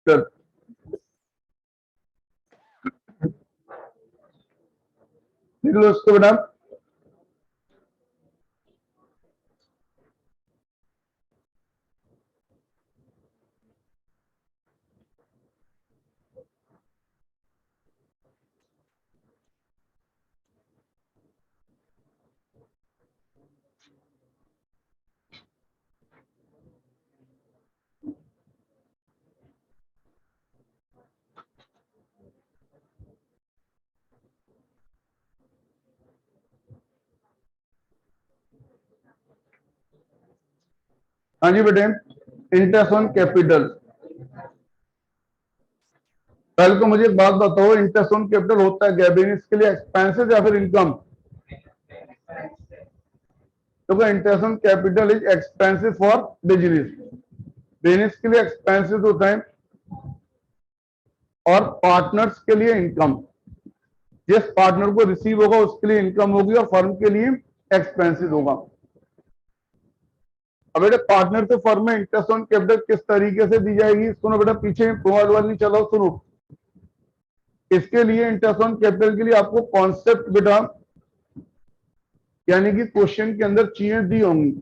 Sir लिख लो इसको बेटा। हाँ जी बेटे, इंटरेस्ट ऑन कैपिटल। पहले तो मुझे एक बात बताओ, इंटरेस्ट ऑन कैपिटल होता है क्या? बिजनेस के लिए एक्सपेंसेस या फिर इनकम? तो interest on capital is expenses for business. Business के लिए एक्सपेंसेस होता है और पार्टनर्स के लिए इनकम। जिस पार्टनर को रिसीव होगा उसके लिए इनकम होगी और फर्म के लिए एक्सपेंसेस होगा। अब बेटा पार्टनर से फर्म में इंटरेस्ट ऑन कैपिटल किस तरीके से दी जाएगी? सुनो बेटा, पीछे मोबाइल वाली चलाओ, सुनो। इसके लिए इंटरेस्ट ऑन कैपिटल के लिए आपको कॉन्सेप्ट बेटा, यानी कि क्वेश्चन के अंदर चीजें दी होंगी।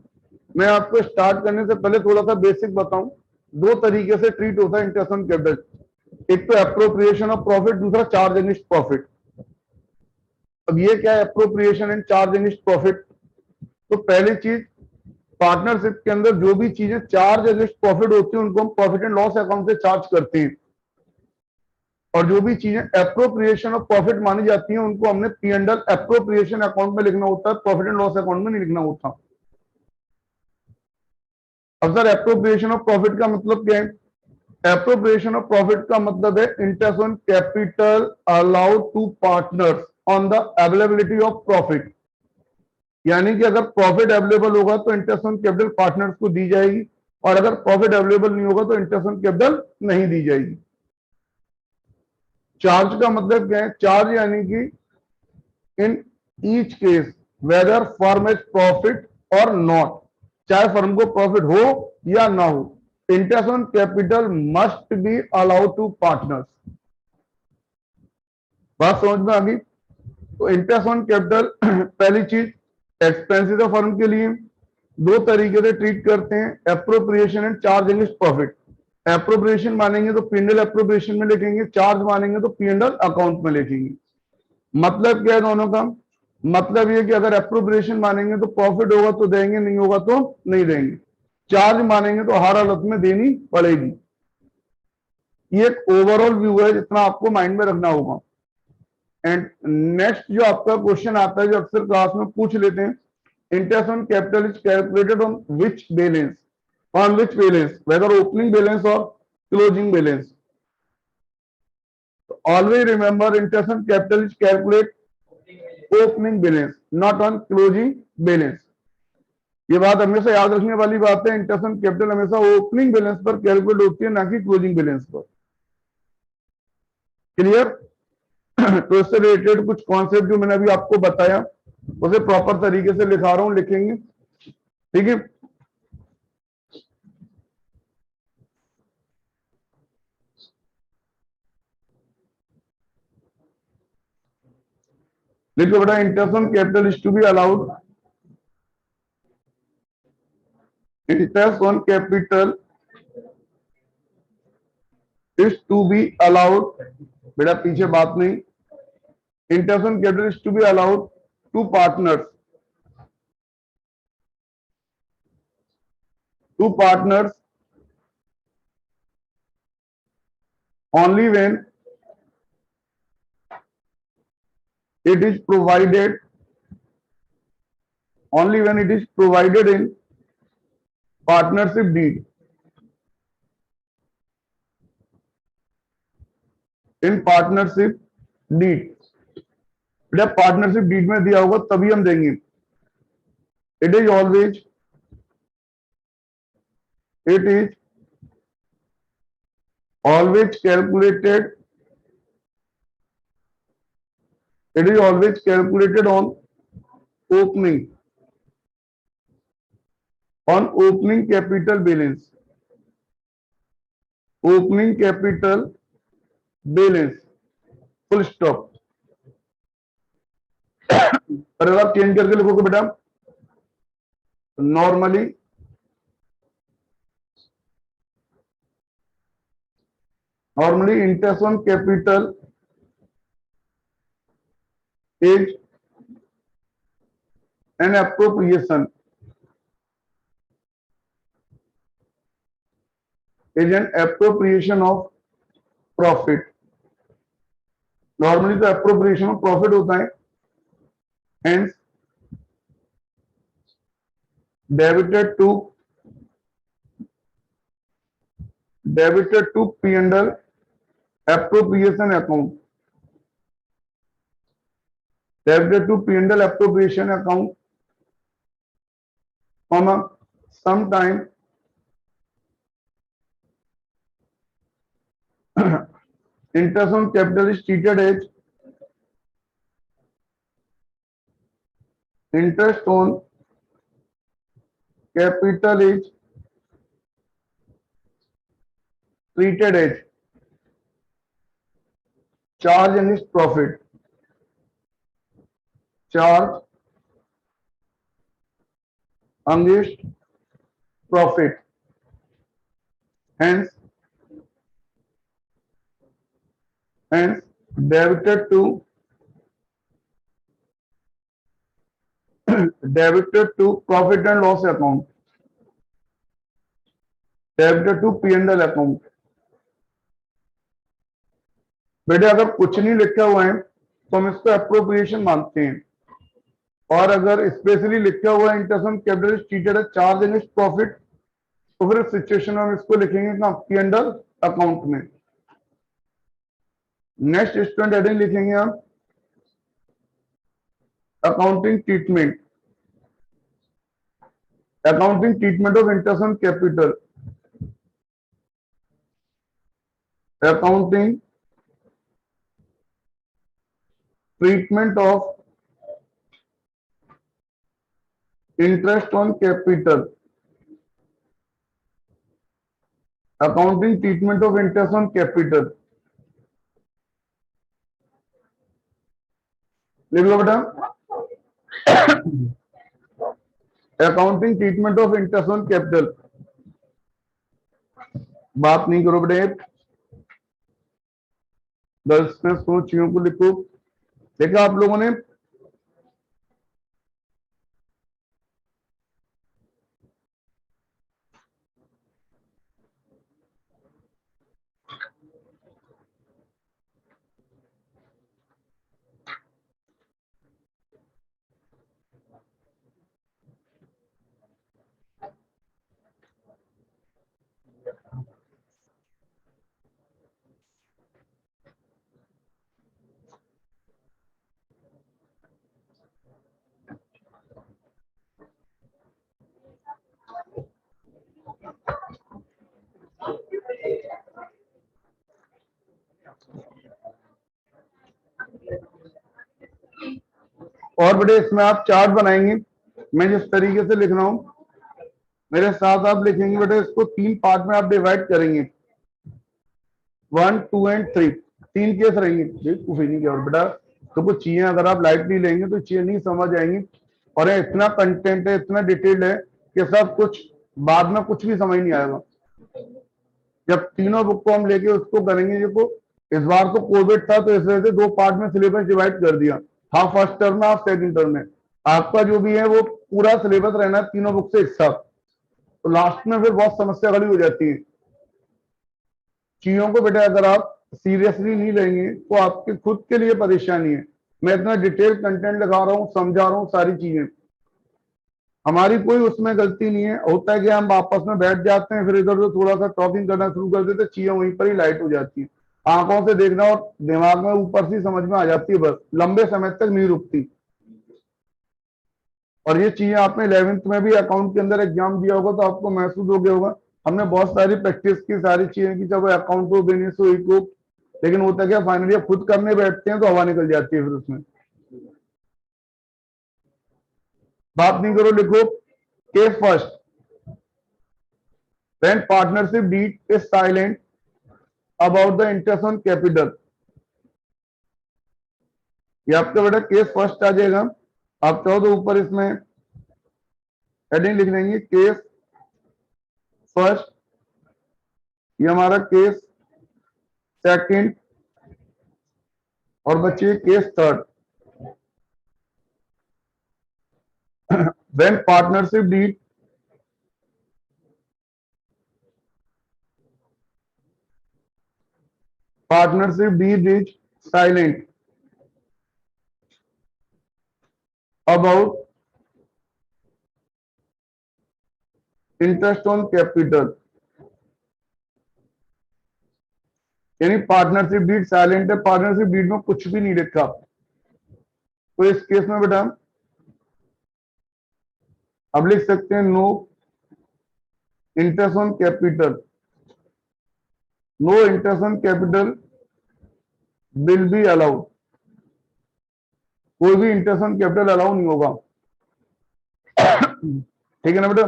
मैं आपको स्टार्ट करने से पहले थोड़ा सा बेसिक बताऊं। दो तरीके से ट्रीट होता है इंटरेस्ट ऑन कैपिटल। एक तो एप्रोप्रिएशन ऑफ प्रॉफिट, दूसरा चार्ज अगेंस्ट प्रॉफिट। अब ये क्या है appropriation and charge against profit? तो पहली चीज, पार्टनरशिप के अंदर जो भी चीजें चार्ज अगेंस्ट प्रॉफिट होती है उनको हम प्रॉफिट एंड लॉस अकाउंट से चार्ज करते हैं, और जो भी चीजें एप्रोप्रिएशन ऑफ प्रॉफिट मानी जाती हैं उनको हमने P and L appropriation account में लिखना होता है, प्रॉफिट एंड लॉस अकाउंट में नहीं लिखना होता। अब सर एप्रोप्रिएशन ऑफ प्रॉफिट का मतलब क्या है? एप्रोप्रिएशन ऑफ प्रॉफिट का मतलब है interest on capital allowed to partners on the availability of profit. यानी कि अगर प्रॉफिट अवेलेबल होगा तो इंटरेस्ट ऑन कैपिटल पार्टनर्स को दी जाएगी, और अगर प्रॉफिट अवेलेबल नहीं होगा तो इंटरेस्ट ऑन कैपिटल नहीं दी जाएगी। चार्ज का मतलब क्या है? चार्ज यानी कि in each case whether firm is profit और नॉट, चाहे फर्म को प्रॉफिट हो या ना हो, interest on capital must be allowed to partners. बात समझ में आ गई? तो इंटरेस्ट ऑन कैपिटल पहली चीज एक्सपेंसेस ऑफ फर्म के लिए दो तरीके से ट्रीट करते हैं, appropriation and charge against profit. Appropriation मानेंगे तो पीएनएल एप्रोप्रिएशन में लिखेंगे, चार्ज मानेंगे तो पीएनएल अकाउंट में लिखेंगे। मतलब क्या है दोनों का? मतलब ये कि अगर एप्रोप्रिएशन मानेंगे तो प्रॉफिट होगा तो देंगे, नहीं होगा तो नहीं देंगे। चार्ज मानेंगे तो हर हालत में देनी पड़ेगी। ये एक ओवरऑल व्यू है जितना आपको माइंड में रखना होगा। एंड नेक्स्ट जो आपका क्वेश्चन आता है जो अक्सर क्लास में पूछ लेते हैं, interest on capital is calculated on which balance? On which balance? Whether opening balance और closing balance? Always remember interest on capital is calculate opening balance, not on closing balance. ये बात हमेशा याद रखने वाली बात है, इंटरेस्ट ऑन कैपिटल हमेशा ओपनिंग बैलेंस पर कैलकुलेट होती है, ना कि क्लोजिंग बैलेंस पर। क्लियर? तो इससे रिलेटेड कुछ कॉन्सेप्ट जो मैंने अभी आपको बताया उसे प्रॉपर तरीके से लिखा रहा हूं, लिखेंगे, ठीक है? लिखो बेटा, interest on capital is to be allowed, interest on capital is to be allowed, बेटा पीछे बात नहीं, interest on capital is to be allowed to partners, to partners only when it is provided, only when it is provided in partnership deed, in partnership deed। जब partnership deed में दिया होगा तभी हम देंगे। It is always, it is always calculated, it is always calculated on opening, on opening capital balance, opening capital balance, full stop. अगर आप change करके लिखोगे बेटा, normally interest on capital is an appropriation of profit। Normally तो appropriation of profit होता है, hence debited to P&L appropriation account, debited to P&L appropriation account, comma, sometime interest on capital is treated as interest on capital is treated as charge against profit, charge against profit, hence debited to profit and loss account, debited to P&L account। बेटे अगर कुछ नहीं लिखा हुआ है तो हम इसको एप्रोप्रिएशन मानते हैं, और अगर स्पेशली लिखा हुआ है interest on capital treated as charge against profit, तो फिर सिचुएशन में हम इसको लिखेंगे ना P&L अकाउंट में। नेक्स्ट स्टूडेंट हेडिंग लिखेंगे हम accounting treatment, accounting treatment of interest on capital, accounting treatment of interest on capital, accounting treatment of interest on capital. लिख लो बेटा, accounting treatment of interest on capital. बात नहीं करो बेटे, girls में सुनो, चीजों को लिखो। देखा आप लोगों ने, और बेटे इसमें आप चार्ट बनाएंगे, मैं जिस तरीके से लिख रहा हूं मेरे साथ आप लिखेंगे बेटे। इसको 3 पार्ट में आप डिवाइड करेंगे, 1, 2 एंड 3, 3 केस रहेंगे। कुछ नहीं किया और बेटा, तो कुछ चीजें अगर आप लाइटली लेंगे तो चीजें नहीं समझ आएंगी, और इतना कंटेंट है, इतना डिटेल्ड है कि सब कुछ बाद में कुछ भी समझ नहीं आएगा। जब तीनों बुक को हम लेके उसको करेंगे, देखो इस बार तो कोविड था तो इस वजह से 2 पार्ट में सिलेबस डिवाइड कर दिया, हाफ फर्स्ट टर्म में, हाफ सेकंड टर्म में। आपका जो भी है वो पूरा सिलेबस रहना है तीनों बुक से एक साथ, तो लास्ट में फिर बहुत समस्या खड़ी हो जाती है। चीजों को बेटा अगर आप सीरियसली नहीं लेंगे तो आपके खुद के लिए परेशानी है। मैं इतना डिटेल कंटेंट लगा रहा हूँ, समझा रहा हूँ सारी चीजें, हमारी कोई उसमें गलती नहीं है। होता है कि हम आपस में बैठ जाते हैं, फिर इधर उधर थोड़ा सा टॉकिंग करना शुरू कर देते, चीजें वहीं पर ही लाइट हो जाती है। आंखों से देखना और दिमाग में ऊपर से समझ में आ जाती है, बस लंबे समय तक नहीं रुकती। और ये चीजें आपने 11th में भी अकाउंट के अंदर एग्जाम दिया होगा तो आपको महसूस हो गया होगा। हमने बहुत सारी प्रैक्टिस की, सारी चीजें की, चाहे अकाउंट हो, बिजनेस हो, इको, लेकिन होता क्या फाइनली खुद करने बैठते हैं तो हवा निकल जाती है फिर उसमें। बात नहीं करो, लिखो case first, when partnership deed is silent about the interest on capital. ये आपका बेटा केस फर्स्ट आ जाएगा। आप चाहो तो ऊपर इसमें हेडिंग लिख देंगे केस फर्स्ट, ये हमारा केस सेकंड, और बच्चे case third. When partnership deed is silent about interest on capital, यानी पार्टनरशिप डीड साइलेंट है, पार्टनरशिप डीड में कुछ भी नहीं लिखा, तो इस केस में बेटा अब लिख सकते हैं no interest on capital, no interest on capital will be allowed, कोई भी इंटरेस्ट ऑन कैपिटल अलाउ नहीं होगा। ठीक है ना बेटा।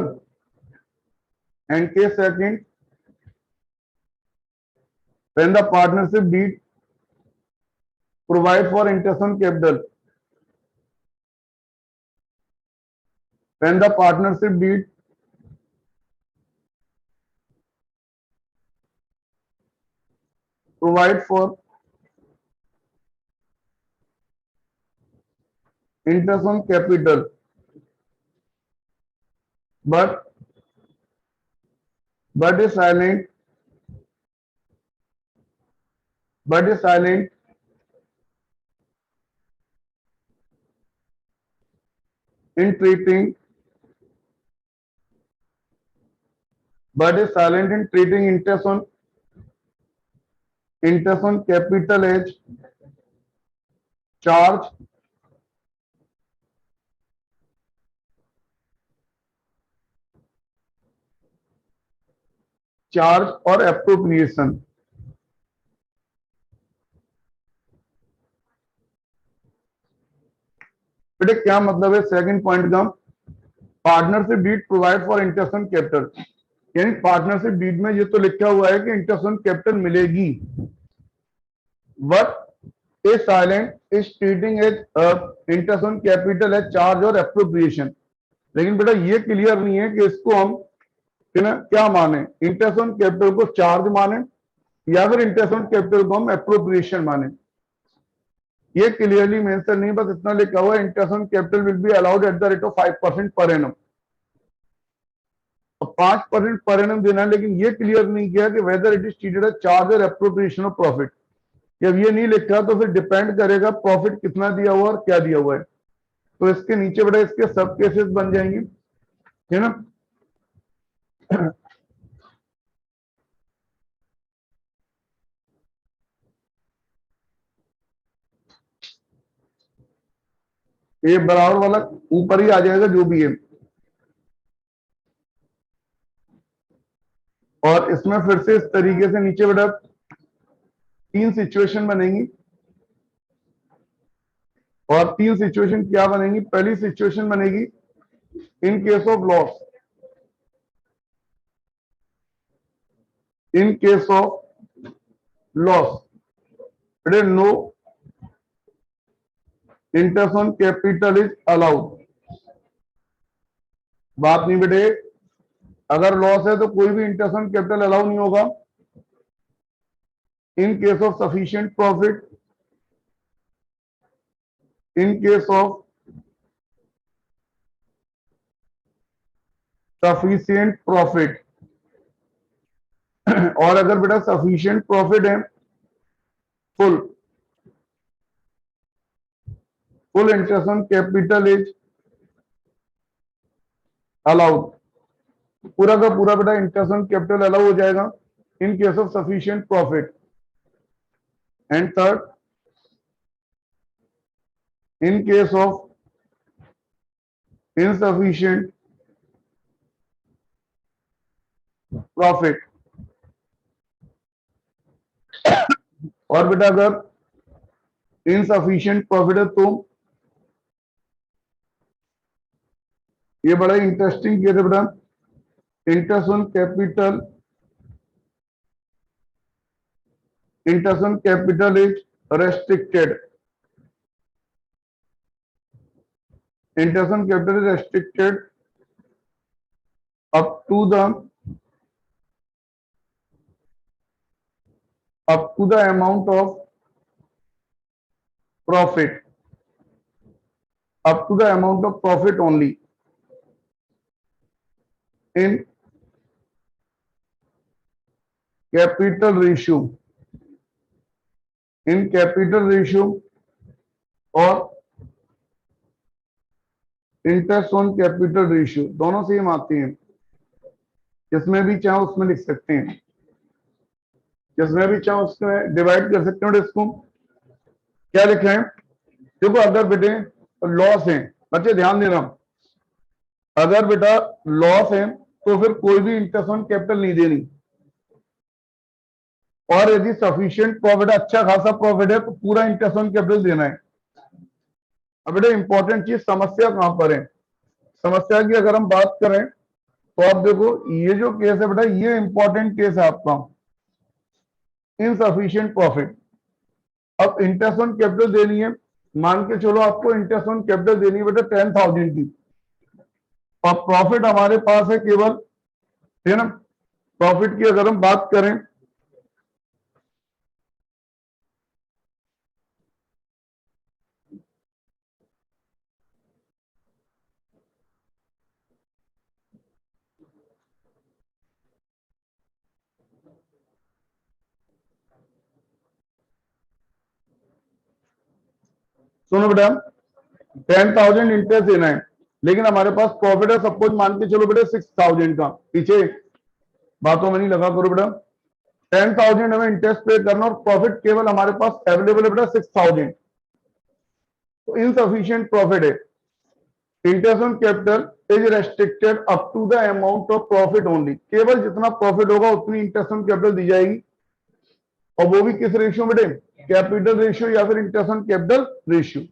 And case second, when the partnership deed provide for interest on capital, when the partnership deed provide for interest on capital but is silent in treating interest on capital as charge और appropriation। बेटे क्या मतलब है second point का, partnership deed provide for interest on capital, यानी partnership deed में ये तो लिखा हुआ है कि इंटरेस्ट ऑन कैपिटल मिलेगी, but a silent is treating as interest on capital as charge और एप्रोप्रिएशन। लेकिन बेटा ये क्लियर नहीं है कि इसको हम क्या माने, इंटरेस्ट ऑन कैपिटल को चार्ज माने या फिर इंटरेस्ट ऑन कैपिटल को हम एप्रोप्रिएशन माने, ये क्लियरली मेंशन नहीं, बस इतना लिखा हुआ है interest on capital will be allowed at the rate of 5% per annum. 5% per annum देना है, लेकिन ये क्लियर नहीं किया कि whether it is treated as charge और एप्रोप्रिएशन ऑफ प्रॉफिट। जब ये नहीं लिखा तो फिर डिपेंड करेगा प्रॉफिट कितना दिया हुआ और क्या दिया हुआ है, तो इसके नीचे बेटा इसके सब केसेस बन जाएंगे, है ना। ये बराबर वाला ऊपर ही आ जाएगा जो भी है, और इसमें फिर से इस तरीके से नीचे बेटा 3 सिचुएशन बनेंगी, और 3 सिचुएशन क्या बनेंगी। पहली सिचुएशन बनेगी in case of loss, in case of loss बेटे no interest on capital is allowed. बात नहीं बेटे, अगर लॉस है तो कोई भी इंटरेस्ट ऑन कैपिटल अलाउ नहीं होगा। इन case of sufficient profit, in case of sufficient profit, और अगर बेटा सफिशिएंट प्रॉफिट है, full interest on capital is allowed, पूरा का पूरा बेटा इंटरेस्ट ऑन कैपिटल अलाउ हो जाएगा इन case of sufficient profit. And third, in case of insufficient profit. और बेटा अगर इनसफिशिएंट प्रॉफिट है तो ये बड़ा इंटरेस्टिंग केस है बेटा, interest on capital interest on capital is restricted. Interest on capital is restricted up to the amount of profit, up to the amount of profit only in capital ratio, in capital ratio और interest on capital ratio, दोनों same आती हैं, जिसमें भी चाहो उसमें लिख सकते हैं, जिसमें भी चाहो उसमें डिवाइड कर सकते हैं। इसको क्या लिखे हैं, देखो अगर बेटे लॉस है, बच्चे ध्यान देना, अगर बेटा लॉस है तो फिर कोई भी इंटरेस्ट ऑन कैपिटल नहीं देनी, और यदि सफिशिएंट प्रॉफिट, अच्छा खासा प्रॉफिट है, तो पूरा इंटरेस्ट ऑन कैपिटल देना है। अब बेटा इंपॉर्टेंट चीज समस्या कहां पर है, समस्या की अगर हम बात करें तो आप देखो ये जो केस है बेटा, ये इंपॉर्टेंट केस है आपका, इनसफिशिएंट प्रॉफिट। अब इंटरेस्ट ऑन कैपिटल देनी है, मान के चलो आपको इंटरेस्ट ऑन कैपिटल देनी है बेटा 10,000 की, और प्रॉफिट हमारे पास है केवल, है ना, प्रॉफिट की अगर हम बात करें सुनो बेटा, 10,000 इंटरेस्ट देना है, लेकिन हमारे पास प्रॉफिट है सपोज मान के चलो बेटा 6,000 का, पीछे बातों में नहीं लगा करो बेटा, 10,000 हमें इंटरेस्ट पे करना और प्रॉफिट केवल हमारे पास अवेलेबल है बेटा 6,000, तो इनसफिशिएंट प्रॉफिट है। Interest on capital is restricted up to the amount of profit only, केवल जितना प्रॉफिट होगा उतनी इंटरेस्ट ऑन कैपिटल दी जाएगी, और वो भी किस रेशियो बेटे, कैपिटल रेशियो या फिर इंटरेस्ट ऑन कैपिटल रेशियो।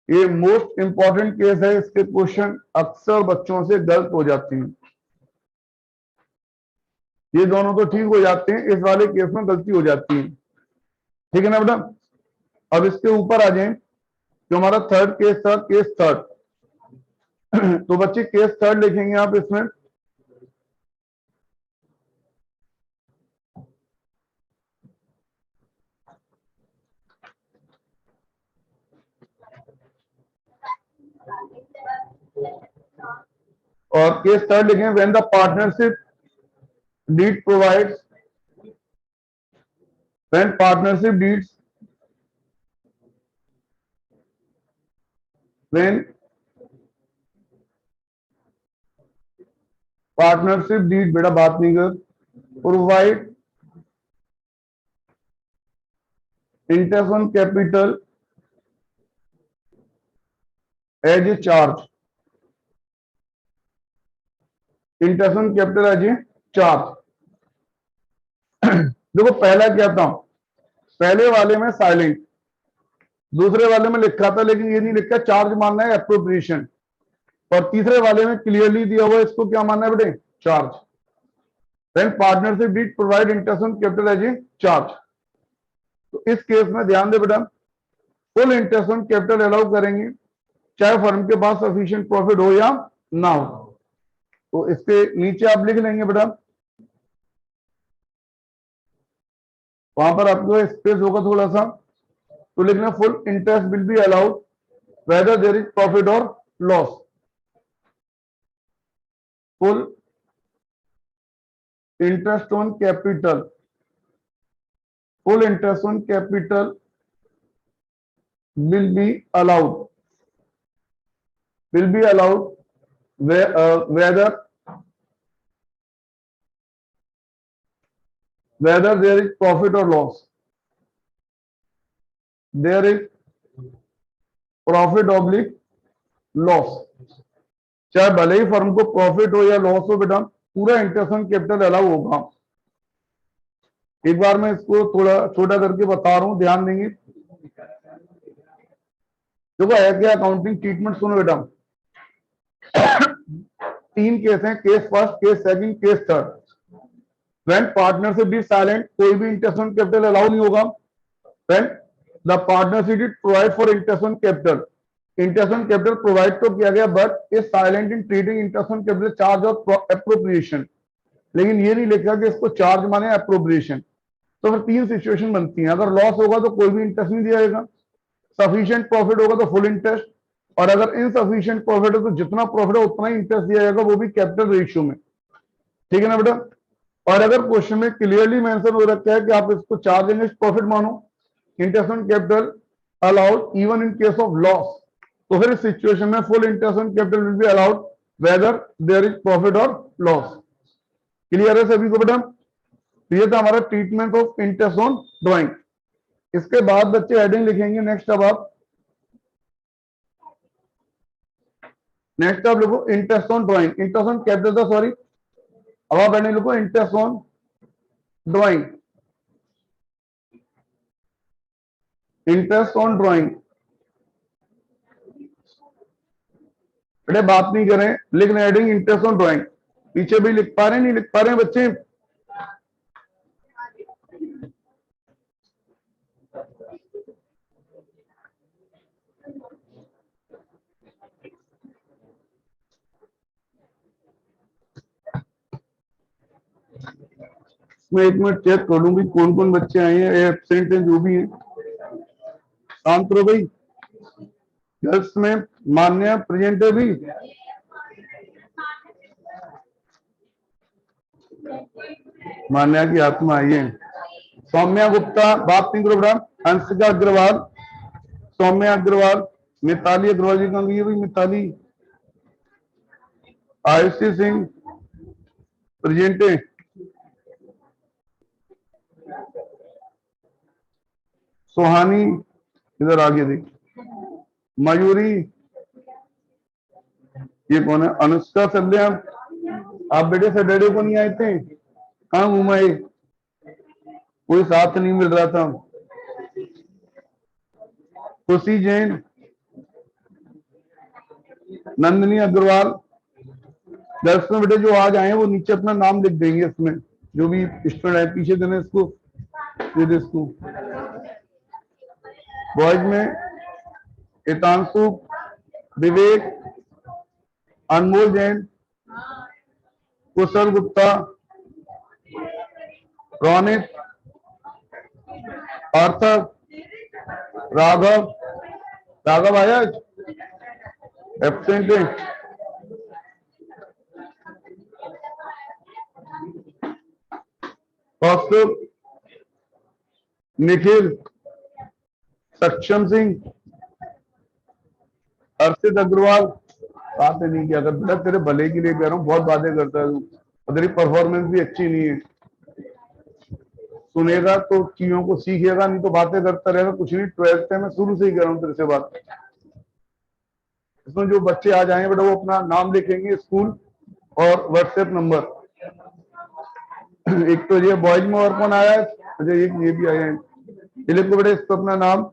ये मोस्ट इंपॉर्टेंट केस है, इसके क्वेश्चन अक्सर बच्चों से गलत हो जाते हैं, ये दोनों तो ठीक हो जाते हैं, इस वाले केस में गलती हो जाती है, ठीक है ना बेटा। अब इसके ऊपर आ जाए, जो हमारा थर्ड केस था, केस थर्ड, तो बच्चे केस थर्ड लिखेंगे आप इसमें, और केस थर्ड लिखेंगे when the partnership deed provides, when partnership deeds, when partnership deed बेटा बात नहीं कर, provide interest on capital as a charge, interest on capital as a charge। देखो पहला क्या था, पहले वाले में साइलेंट, दूसरे वाले में लिखा था लेकिन ये नहीं लिखा चार्ज मानना है एप्रोप्रिएशन, और तीसरे वाले में क्लियरली दिया हुआ है इसको क्या मानना है बेटे, charge. When partnership deed provide interest on capital as a charge, तो इस केस में ध्यान दे बेटा, full interest on capital allow करेंगे, चाहे फर्म के पास सफिशिएंट प्रॉफिट हो या ना हो। तो इसके नीचे आप लिख लेंगे बेटा, वहां पर आपको स्पेस होगा थोड़ा सा, तो लिखना full interest will be allowed whether there is profit और loss, full interest on capital, full interest on capital will be allowed whether there is profit or loss, there is profit oblique loss, चाहे भले ही firm को profit हो या loss हो बेटा, पूरा interest on capital allow होगा। एक बार मैं इसको थोड़ा छोटा करके बता रहा हूं, ध्यान देंगे। देखो है क्या अकाउंटिंग ट्रीटमेंट, सुनो बेटा, तीन केस हैं, case first, case second, case third. When partnership be silent, कोई भी इंटरेस्ट ऑन कैपिटल अलाउ नहीं होगा। When the partnership is provide for interest on capital, interest on capital provide तो किया गया but is silent in treating interest on capital charge और appropriation, लेकिन ये नहीं लिखा कि इसको चार्ज माने एप्रोप्रिएशन। तो फिर तीन सिचुएशन बनती हैं, अगर लॉस होगा तो कोई भी इंटरेस्ट नहीं दिया जाएगा, सफिशिएंट प्रॉफिट होगा तो फुल इंटरेस्ट, और अगर इनसफिशिएंट प्रॉफिट है तो जितना प्रॉफिट है उतना ही इंटरेस्ट दिया जाएगा, वो भी कैपिटल रेशियो में। ठीक है ना बेटा। और अगर क्वेश्चन में क्लियरली मेंशन हो रखा है कि आप इसको चार्ज अगेंस्ट प्रॉफिट मानो, interest on capital allowed even in case of loss, तो फिर इस सिचुएशन में full interest on capital will be allowed whether there is profit और लॉस। क्लियर है सभी को बेटा। ये था हमारा treatment of interest on drawing. इसके बाद बच्चे हेडिंग लिखेंगे नेक्स्ट। अब आप नेक्स्ट आप लिखो interest on drawing, interest on capital था सॉरी, अब आप हेडिंग लिखो interest on drawing, interest on drawing. बेटे बात नहीं करें, लिख रहे हेडिंग इंटरेस्ट ऑन ड्राइंग। पीछे भी लिख पा रहे हैं, नहीं लिख पा रहे हैं बच्चे? मैं एक मिनट चेक कर लूं कौन कौन बच्चे आए हैं, एब्सेंट हैं जो भी हैं। शांत करो भाई। गर्ल्स में मान्या प्रेजेंट है भी, मान्या की आत्मा आई है। सौम्या गुप्ता, बात नहीं करो बेटा। अंशिका अग्रवाल, सौम्या अग्रवाल, मिताली अग्रवाल जी कहाँ गई है भाई? मिताली, आयुषी सिंह प्रेजेंट है। सुहानी इधर आगे देख, मयूरी, ये कौन है? अनुष्का सल्या, आप बेटे सैटरडे को नहीं आए थे, कहाँ घुमाए? कोई साथ नहीं मिल रहा था। खुशी जैन, नंदिनी अग्रवाल। दर्शक में बेटे जो आज आए हैं वो नीचे अपना नाम लिख देंगे, इसमें जो भी स्टूडेंट है पीछे देने इसको, इसको। बॉयज में हितांशु, विवेक, अनमोल जैन, कुशल गुप्ता, रोनित, पार्थव, राघव, राघव आया एब्सेंट है। कौस्तुभ, निखिल, सक्षम सिंह, अर्षित अग्रवाल। बातें नहीं किया कर बेटा, तेरे भले के लिए कह रहा हूँ, बहुत बातें करता है तू और तेरी परफॉर्मेंस भी अच्छी नहीं है। सुनेगा तो चीजों को सीखेगा, नहीं तो बातें करता रहेगा, कुछ नहीं। 12th है, मैं शुरू से ही कह रहा हूँ तेरे से बात। इसमें जो बच्चे आ जाएंगे बेटा वो अपना नाम लिखेंगे, स्कूल और व्हाट्सएप नंबर। एक तो ये बॉयज में और कौन आया है? अच्छा ये भी आया है, ये लिखो बेटे इसको अपना नाम।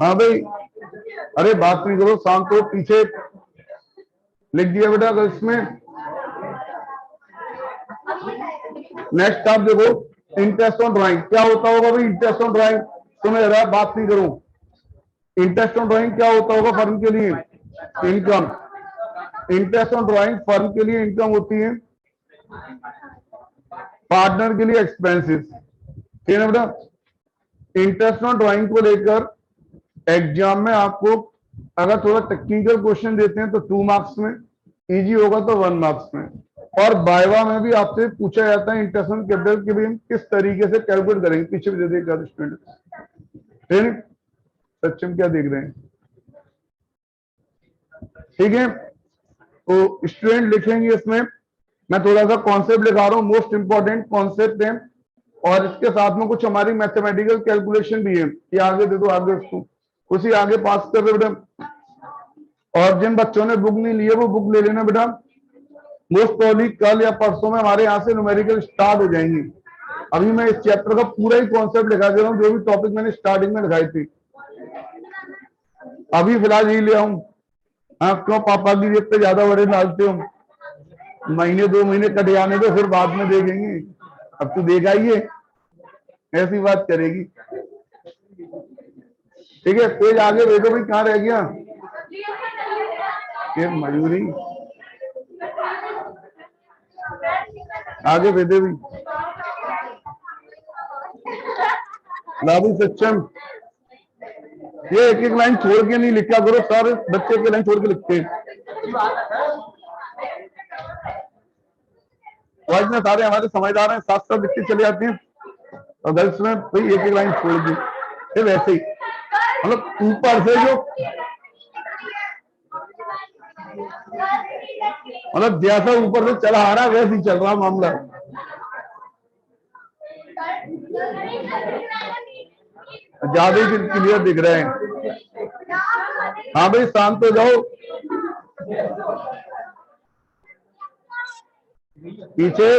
हाँ भाई, अरे बात नहीं करो, शांत हो। पीछे लिख दिया बेटा अगर इसमें। नेक्स्ट आप देखो इंटरेस्ट ऑन ड्राइंग, क्या होता होगा भाई? इंटरेस्ट ऑन ड्राइंग सुन रहा, बात नहीं करूं। इंटरेस्ट ऑन ड्राइंग क्या होता होगा फर्म के लिए? Income. Interest on drawing firm के लिए इनकम होती है, पार्टनर के लिए एक्सपेंसेस। ठीक है बेटा। इंटरेस्ट ऑन ड्राइंग को लेकर एग्जाम में आपको अगर थोड़ा टेक्निकल क्वेश्चन देते हैं तो 2 मार्क्स में, इजी होगा तो 1 मार्क्स में, और बायवा में भी आपसे पूछा जाता है इंटरेस्ट ऑन कैपिटल के भी हम किस तरीके से कैलकुलेट करेंगे। पीछे भी दे देगा स्टूडेंट। ठीक, सक्षम क्या देख रहे हैं? ठीक है, तो स्टूडेंट लिखेंगे इसमें। मैं थोड़ा सा कॉन्सेप्ट लिखा रहा हूँ, मोस्ट इंपॉर्टेंट कॉन्सेप्ट है, और इसके साथ में कुछ हमारी मैथमेटिकल कैलकुलेशन भी है। ये आगे दे दो, आगे उसको उसी आगे पास कर दो बेटा। और जिन बच्चों ने बुक नहीं ली है वो बुक ले लेना बेटा। मोस्ट प्रोबेबली कल या परसों में हमारे यहाँ से न्यूमेरिकल स्टार्ट हो जाएंगे। अभी मैं इस चैप्टर का पूरा ही कॉन्सेप्ट लिखा दे रहा हूँ, जो भी टॉपिक मैंने स्टार्टिंग में लिखाई थी। अभी फिलहाल यही ले आऊं? हाँ, क्यों पापा की जेब पे ज्यादा बड़े डालते हो? महीने 2 महीने कट जाने दो, फिर बाद में देखेंगे। अब तू देगा ही है, ऐसी बात करेगी। ठीक है, पेज आगे भेजो भाई, कहाँ रह गया ये मयूरी? आगे भेजो भी। लाभी सक्षम, ये एक एक लाइन छोड़ के नहीं लिखा करो, सारे बच्चे के लाइन छोड़ के लिखते हैं। बॉयज में सारे हमारे समझदार हैं, साथ साथ लिखते चले जाते हैं, और गर्ल्स में भाई एक एक लाइन छोड़ दी। फिर वैसे ही मतलब ऊपर से जो मतलब जैसा ऊपर से चला आ रहा है वैसे ही चल रहा मामला। ज्यादा ही क्लियर दिख रहे हैं। हाँ भाई शांत हो जाओ, पीछे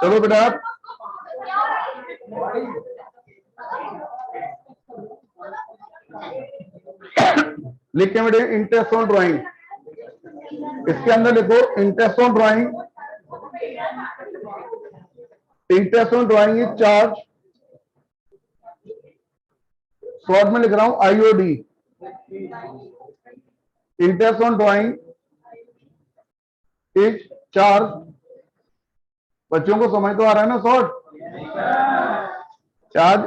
चलो बेटा। लिखे बेटे इंटरेस्ट ऑन ड्राइंग, इसके अंदर लिखो interest on drawing. Interest on drawing is charge, short में लिख रहा हूं IOD. Interest on drawing is charge, बच्चों को समझ तो आ रहा है ना short? Charge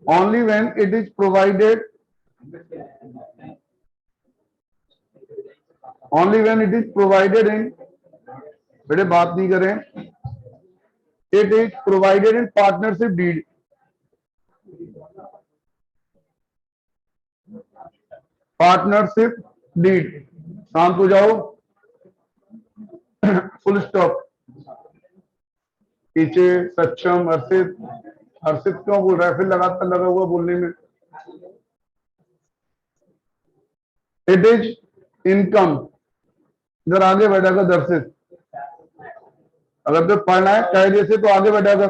only when it is provided, only when it is provided in, बेटे बात नहीं करें, it is provided in partnership deed, partnership deed. शांत हो जाओ, फुल स्टॉप। पीछे सक्षम, हर्षित, हर्षित क्यों बोल रहा है? फिर लगातार लगा हुआ बोलने में। इट इज इनकम, इधर आगे बैठेगा दर्शित, अगर तो पढ़ना है कायदे से तो आगे बैठेगा।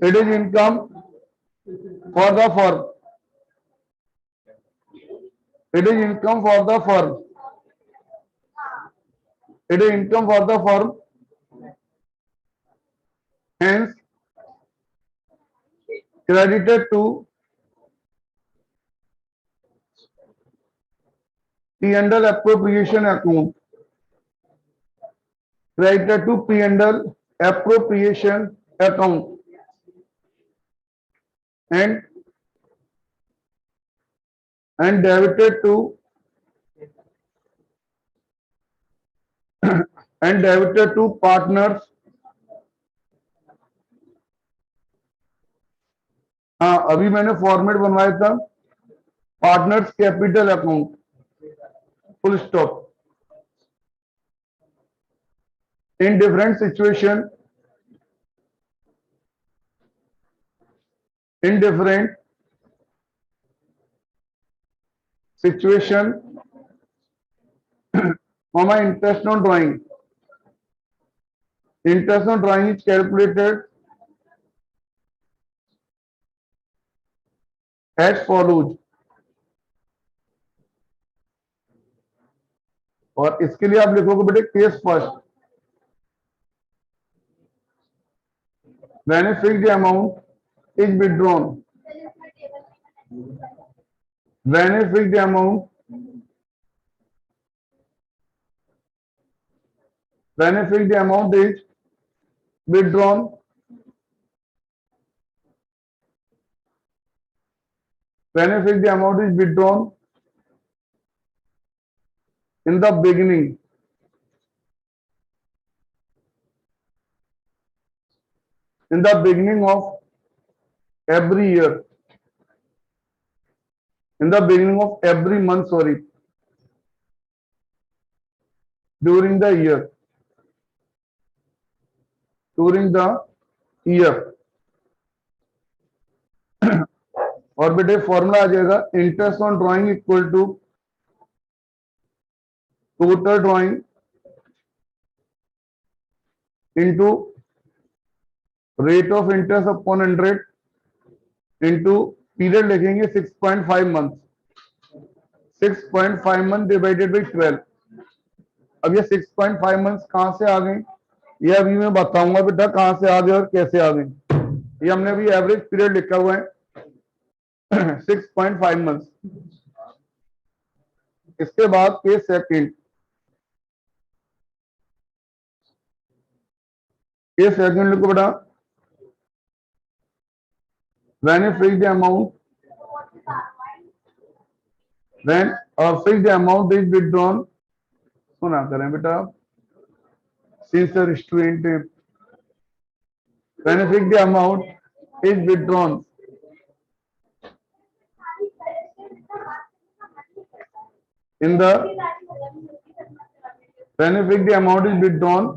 It is income for the firm, it is income for the firm, it is income for the firm, hence credited to P&L appropriation account, credited to P&L appropriation account, and debited to and debited to partners। हाँ, अभी मैंने format बनवाया था, partners capital account, full stop. In different situation, in different situation, comma interest on drawing, interest on drawing is calculated as follows। और इसके लिए आप लिखोगे बेटे case first, when a fixed amount is withdrawn, when a fixed amount, when a fixed amount is withdrawn, when a fixed amount is withdrawn in the beginning, in the beginning of every year, in the beginning of every month, sorry, during the year, during the year। और बेटे formula आ जाएगा interest on drawing equal to total drawing into rate of interest upon 100 into period लिखेंगे 6.5 month, 6.5 month divided by 12। अब ये 6.5 month कहां से आ गए, ये अभी मैं बताऊंगा बेटा कहां से आ गए और कैसे आ गए। ये हमने अभी एवरेज पीरियड लिखा हुआ है 6.5 मंथ। इसके बाद केस सेकंड, केस सेकंड लिखो बेटा, when a fixed amount, when a fixed amount is withdrawn, सुना करें बेटा since the restraint, when a fixed amount is withdrawn in the, when a fixed amount is withdrawn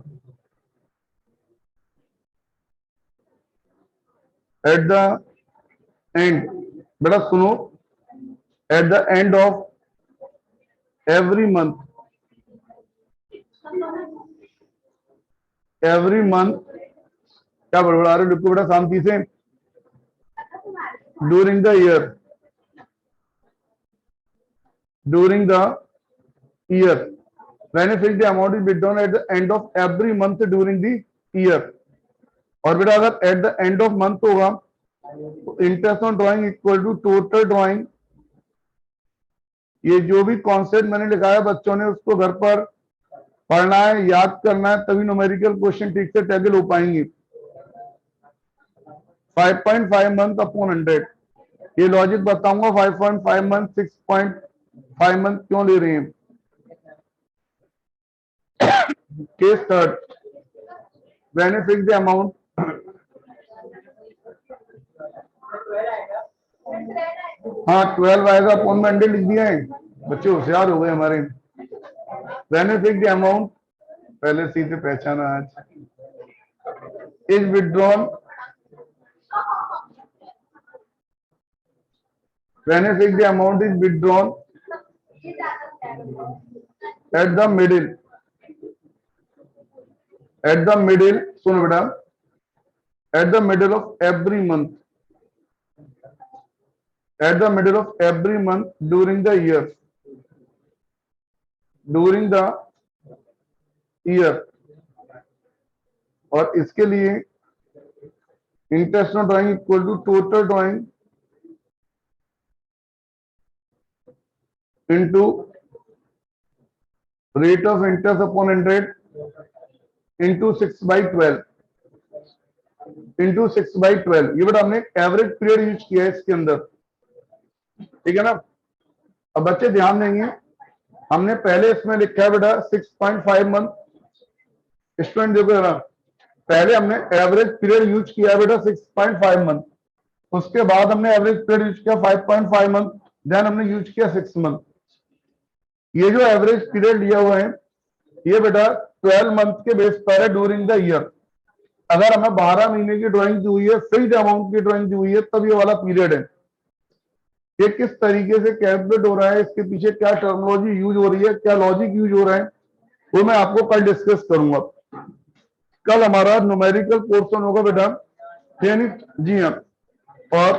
at the end, बेटा सुनो, at the end of every month, every month, क्या बड़बड़ा रहे लिखो बेटा शांति से, during the year, during the year, when a fixed amount is withdrawn at the end of every month during the year। और बेटा अगर at the end of month होगा तो interest on drawing equal to total drawing. ये जो भी concept मैंने लिखा है बच्चों ने उसको घर पर पढ़ना है, याद करना है, तभी न्यूमेरिकल क्वेश्चन ठीक से टैकल हो पाएंगे। 5.5 मंथ अपॉन 100, ये लॉजिक बताऊंगा 5.5 मंथ 6.5 मंथ क्यों ले रहे हैं। Case third, when a fixed amount, हाँ 12 आएगा, अपॉन में 100 लिख दिया है, बच्चे होशियार हो गए हमारे। when a fixed amount, पहले सीधे पहचाना आज, is withdrawn, when a fixed amount is withdrawn at the middle, at the middle, सुनो बेटा, at the middle of every month, at the middle of every month during the year, during the year, और इसके लिए interest on drawing equal to total drawing into rate of interest upon 100 into 6/12 into 6/12। ये बेटा हमने average period use किया है इसके अंदर, ठीक है ना। अब बच्चे ध्यान देंगे, हमने पहले इसमें लिखा है बेटा 6.5 मंथ। स्टूडेंट देखो जरा, पहले हमने एवरेज पीरियड यूज किया बेटा 6.5 मंथ, उसके बाद हमने एवरेज पीरियड यूज किया 5.5 मंथ, देन हमने यूज किया 6 मंथ। ये जो एवरेज पीरियड लिया हुआ है ये बेटा 12 मंथ के बेस पर है ड्यूरिंग द ईयर। अगर हमें 12 महीने की ड्राइंग दी हुई है, फिक्स्ड अमाउंट की ड्राइंग दी हुई है, तब ये वाला पीरियड है। ये किस तरीके से कैलकुलेट हो रहा है, इसके पीछे क्या टर्मिनोलॉजी यूज हो रही है, क्या लॉजिक यूज हो रहा है, वो मैं आपको कल डिस्कस करूंगा। कल हमारा न्यूमेरिकल पोर्शन होगा बेटा, जी हाँ, और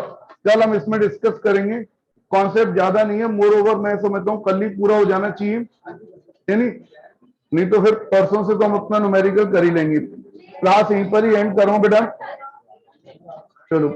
कल हम इसमें डिस्कस करेंगे। कॉन्सेप्ट ज्यादा नहीं है, मोर ओवर मैं समझता हूँ कल ही पूरा हो जाना चाहिए, नहीं तो फिर परसों से तो हम अपना न्यूमेरिकल कर ही लेंगे। क्लास यहीं पर ही एंड करूं बेटा, चलो।